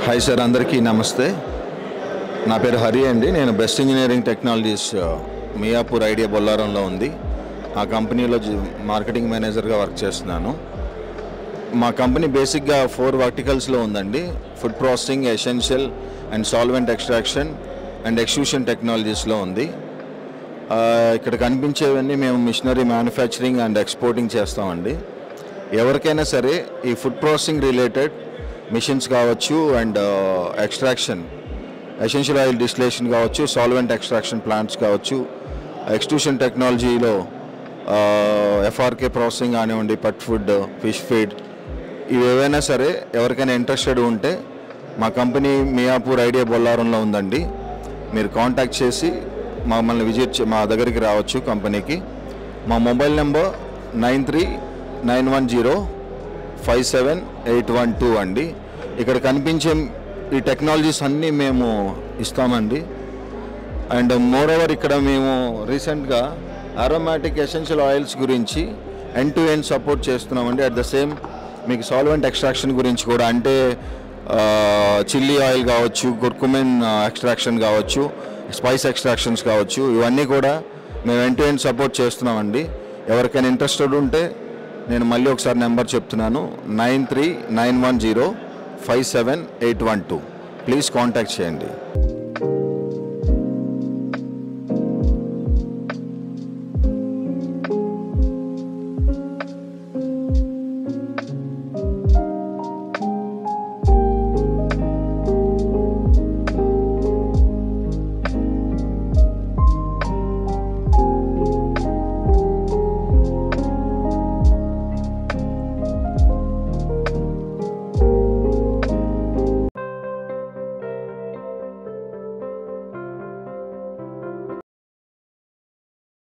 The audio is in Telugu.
హాయ్ సార్, అందరికీ నమస్తే. నా పేరు హరి అండి. నేను best engineering technologies Miyapur IDA బొల్లారంలో ఉంది. ఆ కంపెనీలో మార్కెటింగ్ మేనేజర్గా వర్క్ చేస్తున్నాను. మా కంపెనీ బేసిక్గా 4 వర్టికల్స్లో ఉందండి. Food processing, essential and solvent extraction and extrusion టెక్నాలజీస్లో ఉంది. ఇక్కడ కనిపించేవన్నీ మేము మిషనరీ మ్యానుఫ్యాక్చరింగ్ అండ్ ఎక్స్పోర్టింగ్ చేస్తామండి. ఎవరికైనా సరే ఈ ఫుడ్ ప్రాసెసింగ్ రిలేటెడ్ మిషన్స్ కావచ్చు, and extraction, essential oil distillation కావచ్చు, సాల్వెంట్ ఎక్స్ట్రాక్షన్ ప్లాంట్స్ కావచ్చు, ఎక్స్ట్రూషన్ టెక్నాలజీలో ఎఫ్ఆర్కే ప్రాసెసింగ్ కానివ్వండి, పట్ ఫుడ్, ఫిష్ ఫీడ్, ఇవి ఏవైనా సరే ఎవరికైనా ఇంట్రెస్టెడ్ ఉంటే మా కంపెనీ మియాపూర్ ఐడియా బొల్లారంలో ఉందండి. మీరు కాంటాక్ట్ చేసి మమ్మల్ని మా దగ్గరికి రావచ్చు కంపెనీకి. మా మొబైల్ నెంబర్ 9391057812 అండి. ఇక్కడ కనిపించే ఈ టెక్నాలజీస్ అన్నీ మేము ఇస్తామండి. అండ్ మోర్ ఓవర్ ఇక్కడ మేము రీసెంట్గా అరోమాటిక్ ఎసెన్షియల్ ఆయిల్స్ గురించి ఎండ్ టు ఎండ్ సపోర్ట్ చేస్తున్నామండి. అట్ ద సేమ్ మీకు సాల్వెంట్ ఎక్స్ట్రాక్షన్ గురించి కూడా, అంటే చిల్లీ ఆయిల్ కావచ్చు, కుర్కుమిన్ ఎక్స్ట్రాక్షన్ కావచ్చు, స్పైస్ ఎక్స్ట్రాక్షన్స్ కావచ్చు, ఇవన్నీ కూడా మేము ఎండ్ టు ఎండ్ సపోర్ట్ చేస్తున్నామండి. ఎవరికైనా ఇంట్రెస్టెడ్ ఉంటే నేను మళ్ళీ ఒకసారి నెంబర్ చెప్తున్నాను, 9391057812. ప్లీజ్ కాంటాక్ట్ చేయండి.